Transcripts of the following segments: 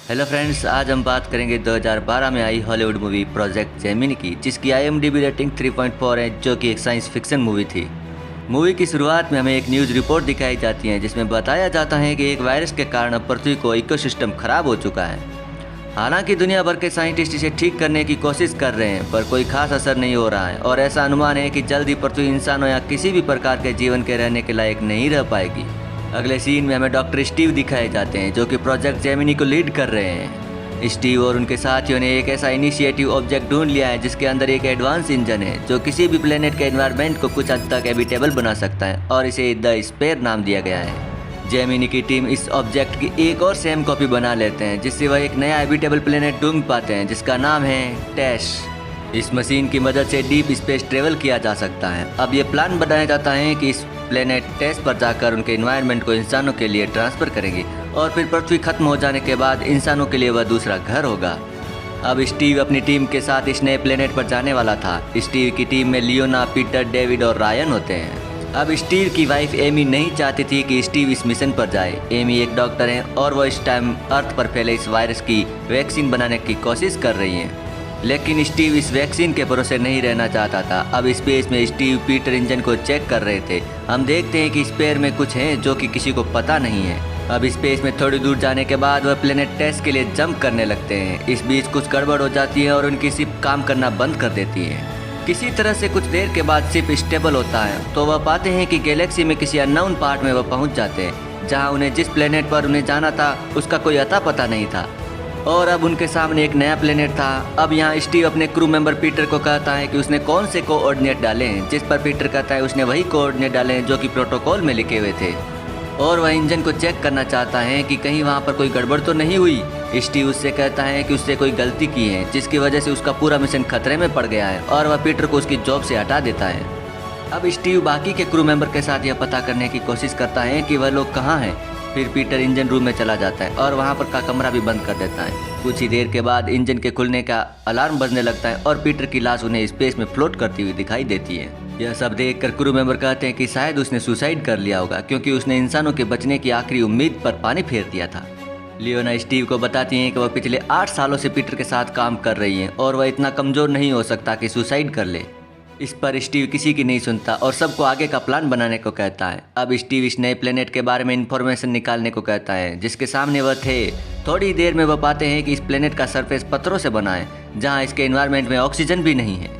Hello friends, आज हम बात करेंगे 2012 में आई हॉलीवुड मूवी प्रोजेक्ट जेमिनी की, जिसकी IMDb रेटिंग 3.4 है, जो कि एक साइंस फिक्शन मूवी थी। मूवी की शुरुआत में हमें एक न्यूज़ रिपोर्ट दिखाई जाती है, जिसमें बताया जाता है कि एक वायरस के कारण अब पृथ्वी को इकोसिस्टम खराब हो चुका है। हालांकि दुनिया भर के साइंटिस्ट इसे ठीक करने की कोशिश कर रहे हैं, पर कोई खास असर नहीं हो रहा है और ऐसा अनुमान है कि जल्द ही पृथ्वी इंसानों या किसी भी प्रकार के जीवन के रहने के लायक नहीं रह पाएगी। अगले सीन में हमें डॉक्टर स्टीव दिखाए जाते हैं, जो कि प्रोजेक्ट जेमिनी को लीड कर रहे हैं। स्टीव और उनके साथियों ने एक ऐसा इनिशिएटिव ऑब्जेक्ट ढूंढ लिया है जिसके अंदर एक एडवांस इंजन है, जो किसी भी प्लेनेट के एनवायरनमेंट को कुछ हद तक हैबिटेबल बना सकता है और इसे द स्पेयर नाम दिया गया है। जेमिनी की टीम इस ऑब्जेक्ट की एक और सेम कॉपी बना लेते हैं, जिससे वह एक नया हैबिटेबल प्लेनेट ढूंढ पाते हैं, जिसका नाम है टैश। इस मशीन की मदद से डीप स्पेस ट्रेवल किया जा सकता है। अब ये प्लान बनाया जाता है कि इस प्लेनेट टैश पर जाकर उनके एनवायरनमेंट को इंसानों के लिए ट्रांसफ़र करेंगे और फिर पृथ्वी खत्म हो जाने के बाद इंसानों के लिए वह दूसरा घर होगा। अब स्टीव अपनी टीम के साथ इस नए प्लेनेट पर जाने वाला था। स्टीव की टीम में लियोना, पीटर, डेविड और रायन होते हैं। अब स्टीव की वाइफ एमी नहीं चाहती थी कि स्टीव इस मिशन पर जाए। एमी एक डॉक्टर हैं और वो इस टाइम अर्थ पर फैले इस वायरस की वैक्सीन बनाने की कोशिश कर रही हैं, लेकिन स्टीव इस वैक्सीन के भरोसे नहीं रहना चाहता था। अब स्पेस में स्टीव पीटर इंजन को चेक कर रहे थे। हम देखते हैं कि स्पेयर में कुछ है जो कि किसी को पता नहीं है। अब स्पेस में थोड़ी दूर जाने के बाद वह प्लेनेट टेस्ट के लिए जंप करने लगते हैं। इस बीच कुछ गड़बड़ हो जाती है और उनकी शिप काम करना बंद कर देती है। किसी तरह से कुछ देर के बाद शिप स्टेबल होता है, तो वह पाते हैं कि गैलेक्सी में किसी अननोन पार्ट में वह पहुंच जाते हैं, जहां उन्हें जिस प्लेनेट पर उन्हें जाना था उसका कोई अता पता नहीं था और अब उनके सामने एक नया प्लेनेट था। अब यहाँ स्टीव अपने क्रू मेंबर पीटर को कहता है कि उसने कौन से कोऑर्डिनेट डाले हैं, जिस पर पीटर कहता है उसने वही कोऑर्डिनेट डाले हैं जो कि प्रोटोकॉल में लिखे हुए थे और वह इंजन को चेक करना चाहता है कि कहीं वहाँ पर कोई गड़बड़ तो नहीं हुई। स्टीव उससे कहता है कि उससे कोई गलती की है, जिसकी वजह से उसका पूरा मिशन खतरे में पड़ गया है और वह पीटर को उसकी जॉब से हटा देता है। अब स्टीव बाकी के क्रू मेंबर के साथ यह पता करने की कोशिश करता है कि वह लोग कहाँ हैं। फिर पीटर इंजन रूम में चला जाता है और वहाँ पर का कमरा भी बंद कर देता है। कुछ ही देर के बाद इंजन के खुलने का अलार्म बजने लगता है और पीटर की लाश उन्हें स्पेस में फ्लोट करती हुई दिखाई देती है। यह सब देखकर क्रू मेंबर कहते हैं कि शायद उसने सुसाइड कर लिया होगा, क्योंकि उसने इंसानों के बचने की आखिरी उम्मीद पर पानी फेर दिया था। लियोना स्टीव को बताती हैं कि वह पिछले 8 सालों से पीटर के साथ काम कर रही हैं और वह इतना कमज़ोर नहीं हो सकता कि सुसाइड कर ले। इस पर स्टीव किसी की नहीं सुनता और सबको आगे का प्लान बनाने को कहता है। अब स्टीव इस नए प्लेनेट के बारे में इंफॉर्मेशन निकालने को कहता है, जिसके सामने वह थे। थोड़ी देर में वह पाते हैं कि इस प्लेनेट का सरफेस पत्थरों से बना है, जहां इसके एनवायरनमेंट में ऑक्सीजन भी नहीं है।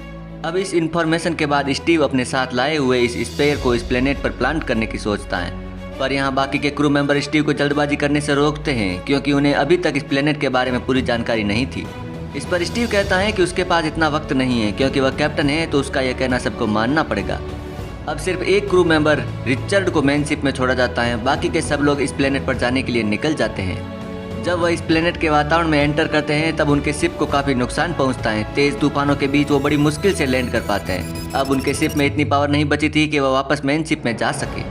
अब इस इंफॉर्मेशन के बाद स्टीव अपने साथ लाए हुए इस स्पेयर को इस प्लेनेट पर प्लांट करने की सोचता है, पर यहाँ बाकी के क्रू मेंबर स्टीव को जल्दबाजी करने से रोकते हैं, क्योंकि उन्हें अभी तक इस प्लेनेट के बारे में पूरी जानकारी नहीं थी। इस पर स्टीव कहता है कि उसके पास इतना वक्त नहीं है, क्योंकि वह कैप्टन है तो उसका यह कहना सबको मानना पड़ेगा। अब सिर्फ एक क्रू मेंबर रिचर्ड को मेन शिप में छोड़ा जाता है। बाकी के सब लोग इस प्लेनेट पर जाने के लिए निकल जाते हैं। जब वह इस प्लेनेट के वातावरण में एंटर करते हैं, तब उनके शिप को काफ़ी नुकसान पहुंचता है। तेज़ तूफानों के बीच वो बड़ी मुश्किल से लैंड कर पाते हैं। अब उनके शिप में इतनी पावर नहीं बची थी कि वह वापस मेन शिप में जा सके।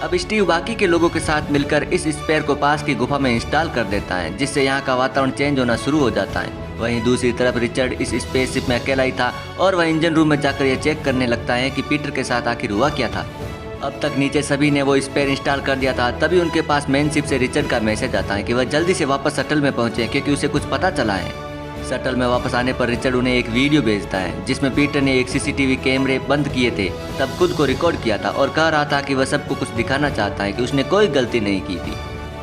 अब स्टीव बाकी के लोगों के साथ मिलकर इस स्पेयर को पास की गुफा में इंस्टॉल कर देता है, जिससे यहाँ का वातावरण चेंज होना शुरू हो जाता है। वहीं दूसरी तरफ रिचर्ड इस स्पेसशिप में अकेला ही था और वह इंजन रूम में जाकर यह चेक करने लगता है कि पीटर के साथ आखिर हुआ क्या था। अब तक नीचे सभी ने वो स्पेयर इंस्टॉल कर दिया था। तभी उनके पास मेन शिप से रिचर्ड का मैसेज आता है कि वह जल्दी से वापस शटल में पहुंचे, क्योंकि उसे कुछ पता चला है। शटल में वापस आने पर रिचर्ड उन्हें एक वीडियो भेजता है, जिसमें पीटर ने एक CCTV कैमरे बंद किए थे, तब खुद को रिकॉर्ड किया था और कह रहा था कि वह सबको कुछ दिखाना चाहता है कि उसने कोई गलती नहीं की थी।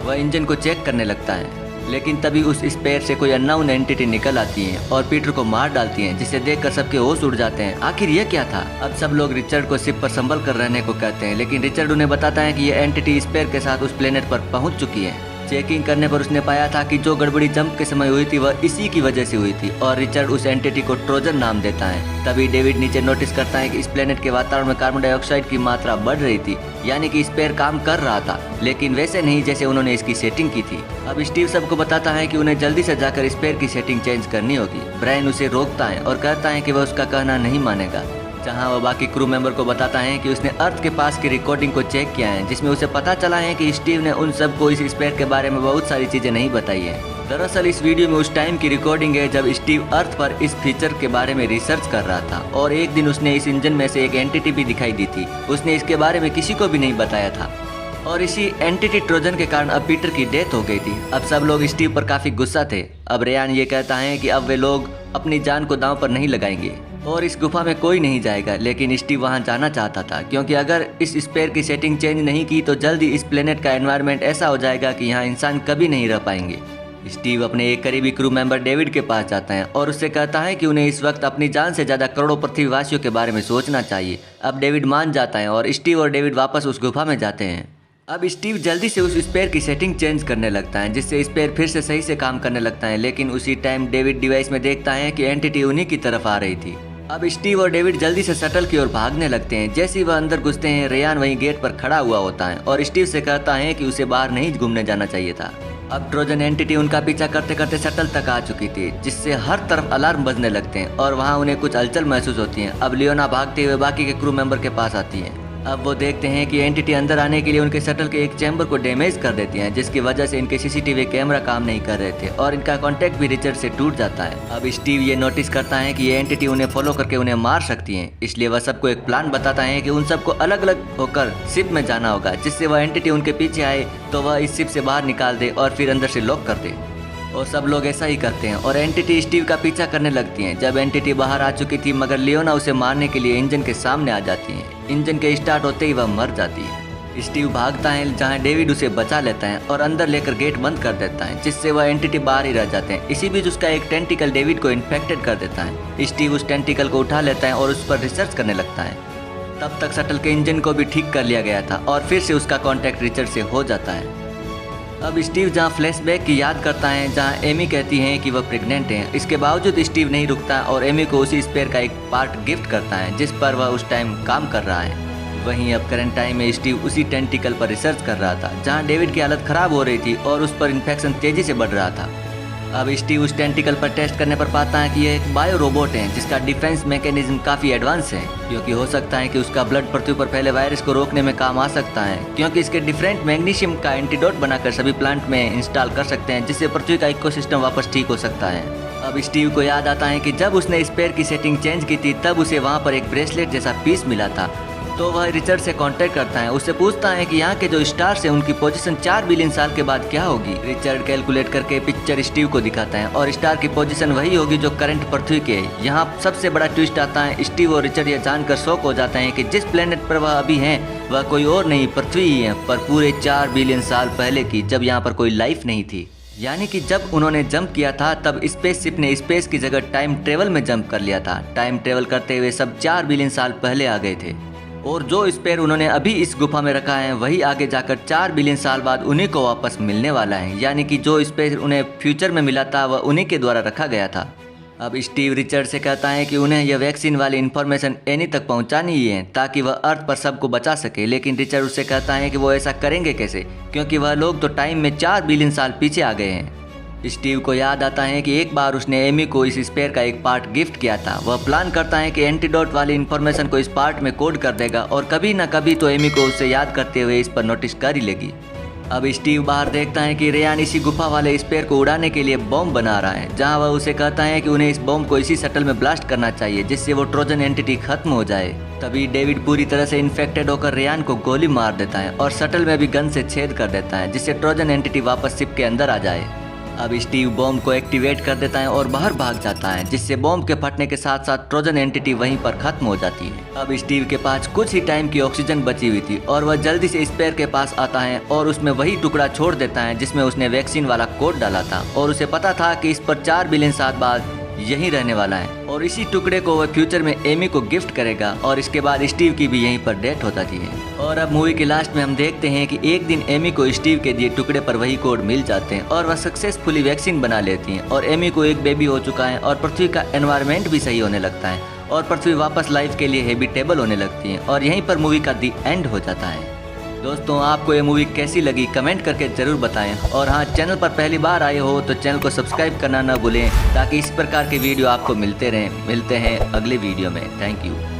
वह इंजन को चेक करने लगता है, लेकिन तभी उस स्पेयर से कोई अननोन एंटिटी निकल आती है और पीटर को मार डालती है, जिसे देखकर सबके होश उड़ जाते हैं। आखिर ये क्या था? अब सब लोग रिचर्ड को शिप पर संभल कर रहने को कहते हैं, लेकिन रिचर्ड उन्हें बताता है कि यह एंटिटी स्पेयर के साथ उस प्लेनेट पर पहुंच चुकी है। चेकिंग करने पर उसने पाया था कि जो गड़बड़ी जंप के समय हुई थी वह इसी की वजह से हुई थी और रिचर्ड उस एंटिटी को ट्रोजन नाम देता है। तभी डेविड नीचे नोटिस करता है कि इस प्लेनेट के वातावरण में कार्बन डाइऑक्साइड की मात्रा बढ़ रही थी, यानी कि स्पेयर काम कर रहा था, लेकिन वैसे नहीं जैसे उन्होंने इसकी सेटिंग की थी। अब स्टीव सबको बताता है कि उन्हें जल्दी से जाकर स्पेयर की सेटिंग चेंज करनी होगी। ब्रायन उसे रोकता है और कहता है कि वह उसका कहना नहीं मानेगा। जहां वह बाकी क्रू मेंबर को बताता है कि उसने अर्थ के पास की रिकॉर्डिंग को चेक किया है, जिसमें उसे पता चला है कि स्टीव ने उन सबको इस स्पेयर के बारे में बहुत सारी चीज़ें नहीं बताई है। दरअसल इस वीडियो में उस टाइम की रिकॉर्डिंग है जब स्टीव अर्थ पर इस फीचर के बारे में रिसर्च कर रहा था और एक दिन उसने इस इंजन में से एक एंटिटी भी दिखाई दी थी। उसने इसके बारे में किसी को भी नहीं बताया था। और इसी एंटिटी ट्रोजन के कारण अब पीटर की डेथ हो गई थी। अब सब लोग स्टीव पर काफ़ी गुस्सा थे। अब रेयान ये कहता है कि अब वे लोग अपनी जान को दांव पर नहीं लगाएंगे और इस गुफा में कोई नहीं जाएगा, लेकिन स्टीव वहां जाना चाहता था क्योंकि अगर इस स्पेयर की सेटिंग चेंज नहीं की तो जल्दी इस प्लेनेट का एनवायरनमेंट ऐसा हो जाएगा कि यहाँ इंसान कभी नहीं रह पाएंगे। स्टीव अपने एक करीबी क्रू मेंबर डेविड के पास जाता है और उससे कहता है कि उन्हें इस वक्त अपनी जान से ज़्यादा करोड़ों पृथ्वीवासियों के बारे में सोचना चाहिए। अब डेविड मान जाता है और स्टीव और डेविड वापस उस गुफा में जाते हैं। अब स्टीव जल्दी से उस स्पेयर की सेटिंग चेंज करने लगता है जिससे स्पेयर फिर से सही से काम करने लगता है, लेकिन उसी टाइम डेविड डिवाइस में देखता है कि एंटिटी उन्हीं की तरफ आ रही थी। अब स्टीव और डेविड जल्दी से शटल की ओर भागने लगते हैं। जैसे ही वह अंदर घुसते हैं, रेयान वहीं गेट पर खड़ा हुआ होता है और स्टीव से कहता है कि उसे बाहर नहीं घूमने जाना चाहिए था। अब ट्रोजन एंटिटी उनका पीछा करते करते शटल तक आ चुकी थी, जिससे हर तरफ अलार्म बजने लगते हैं और वहाँ उन्हें कुछ हलचल महसूस होती है। अब लियोना भागते हुए बाकी के क्रू मेंबर के पास आती है। अब वो देखते हैं कि एंटिटी अंदर आने के लिए उनके शटल के एक चैम्बर को डैमेज कर देती है, जिसकी वजह से इनके सीसीटीवी कैमरा काम नहीं कर रहे थे और इनका कांटेक्ट भी रिचर्ड से टूट जाता है। अब स्टीव ये नोटिस करता है कि ये एंटिटी उन्हें फॉलो करके उन्हें मार सकती है, इसलिए वह सबको एक प्लान बताता है कि उन सबको अलग अलग होकर शिप में जाना होगा, जिससे वह एंटिटी उनके पीछे आए तो वह इस शिप से बाहर निकाल दे और फिर अंदर से लॉक कर दे। और सब लोग ऐसा ही करते हैं और एंटिटी स्टीव का पीछा करने लगती हैं। जब एंटिटी बाहर आ चुकी थी मगर लियोना उसे मारने के लिए इंजन के सामने आ जाती है। इंजन के स्टार्ट होते ही वह मर जाती है। स्टीव भागता है जहां डेविड उसे बचा लेता है और अंदर लेकर गेट बंद कर देता है, जिससे वह एंटिटी बाहर ही रह जाते हैं। इसी बीच उसका एक टेंटिकल डेविड को इन्फेक्टेड कर देता है। स्टीव उस टेंटिकल को उठा लेता है और उस पर रिसर्च करने लगता है। तब तक शटल के इंजन को भी ठीक कर लिया गया था और फिर से उसका कॉन्टैक्ट रिचर्ड से हो जाता है। अब स्टीव जहां फ्लैशबैक की याद करता है जहां एमी कहती है कि वह प्रेग्नेंट है, इसके बावजूद स्टीव नहीं रुकता और एमी को उसी स्पेयर का एक पार्ट गिफ्ट करता है जिस पर वह उस टाइम काम कर रहा है। वहीं अब करंट टाइम में स्टीव उसी टेंटिकल पर रिसर्च कर रहा था जहां डेविड की हालत खराब हो रही थी और उस पर इन्फेक्शन तेजी से बढ़ रहा था। अब स्टीव उस टेंटिकल पर टेस्ट करने पर पाता है कि यह एक बायो रोबोट है जिसका डिफेंस मैकेनिज्म काफ़ी एडवांस है, क्योंकि हो सकता है कि उसका ब्लड पृथ्वी पर फैले वायरस को रोकने में काम आ सकता है, क्योंकि इसके डिफरेंट मैग्नीशियम का एंटीडोट बनाकर सभी प्लांट में इंस्टॉल कर सकते हैं, जिससे पृथ्वी का इकोसिस्टम वापस ठीक हो सकता है। अब स्टीव को याद आता है कि जब उसने स्पेयर की सेटिंग चेंज की थी तब उसे वहाँ पर एक ब्रेसलेट जैसा पीस मिला था। तो वह रिचर्ड से कांटेक्ट करता है, उससे पूछता है कि यहाँ के जो स्टार्स हैं उनकी पोजीशन 4 बिलियन साल के बाद क्या होगी। रिचर्ड कैलकुलेट करके पिक्चर स्टीव को दिखाता है और स्टार की पोजीशन वही होगी जो करंट पृथ्वी के है। यहाँ सबसे बड़ा ट्विस्ट आता है, स्टीव और रिचर्ड यह जानकर शॉक हो जाते हैं कि जिस प्लेनेट पर वह अभी हैं वह कोई और नहीं पृथ्वी ही है, पर पूरे 4 बिलियन साल पहले की, जब यहाँ पर कोई लाइफ नहीं थी। यानी कि जब उन्होंने जंप किया था तब स्पेसशिप ने स्पेस की जगह टाइम ट्रेवल में जंप कर लिया था। टाइम ट्रेवल करते हुए सब 4 बिलियन साल पहले आ गए थे और जो स्पेयर उन्होंने अभी इस गुफा में रखा है वही आगे जाकर 4 बिलियन साल बाद उन्हीं को वापस मिलने वाला है। यानी कि जो स्पेयर उन्हें फ्यूचर में मिला था वह उन्हीं के द्वारा रखा गया था। अब स्टीव रिचर्ड से कहता है कि उन्हें यह वैक्सीन वाली इन्फॉर्मेशन एनी तक पहुंचानी ही है ताकि वह अर्थ पर सबको बचा सके, लेकिन रिचर्ड उससे कहता है कि वो ऐसा करेंगे कैसे, क्योंकि वह लोग तो टाइम में 4 बिलियन साल पीछे आ गए हैं। स्टीव को याद आता है कि एक बार उसने एमी को इस स्पेयर का एक पार्ट गिफ्ट किया था। वह प्लान करता है कि एंटीडोट वाली इन्फॉर्मेशन को इस पार्ट में कोड कर देगा और कभी ना कभी तो एमी को उसे याद करते हुए इस पर नोटिस कर ही लेगी। अब स्टीव बाहर देखता है कि रेयान इसी गुफा वाले स्पेयर को उड़ाने के लिए बॉम्ब बना रहा है, जहां वह उसे कहता है कि उन्हें इस बॉम्ब को इसी शटल में ब्लास्ट करना चाहिए जिससे वो ट्रोजन एंटिटी खत्म हो जाए। तभी डेविड पूरी तरह से इन्फेक्टेड होकर रेयान को गोली मार देता है और शटल में भी गन से छेद कर देता है, जिससे ट्रोजन एंटिटी वापस शिप के अंदर आ जाए। अब स्टीव बॉम्ब को एक्टिवेट कर देता है और बाहर भाग जाता है, जिससे बॉम्ब के फटने के साथ साथ ट्रोजन एंटिटी वहीं पर खत्म हो जाती है। अब स्टीव के पास कुछ ही टाइम की ऑक्सीजन बची हुई थी और वह जल्दी से स्पेयर के पास आता है और उसमें वही टुकड़ा छोड़ देता है जिसमें उसने वैक्सीन वाला कोड डाला था और उसे पता था कि इस पर 4 बिलियन साल बाद यहीं रहने वाला है और इसी टुकड़े को वह फ्यूचर में एमी को गिफ्ट करेगा और इसके बाद स्टीव की भी यहीं पर डेथ हो जाती है। और अब मूवी के लास्ट में हम देखते हैं कि एक दिन एमी को स्टीव के दिए टुकड़े पर वही कोड मिल जाते हैं और वह सक्सेसफुली वैक्सीन बना लेती हैं और एमी को एक बेबी हो चुका है और पृथ्वी का एनवायरनमेंट भी सही होने लगता है और पृथ्वी वापस लाइफ के लिए हैबिटेबल होने लगती है और यहीं पर मूवी का दी एंड हो जाता है। दोस्तों, आपको ये मूवी कैसी लगी कमेंट करके ज़रूर बताएं और हाँ, चैनल पर पहली बार आए हो तो चैनल को सब्सक्राइब करना ना भूलें ताकि इस प्रकार के वीडियो आपको मिलते रहें। मिलते हैं अगले वीडियो में। Thank you.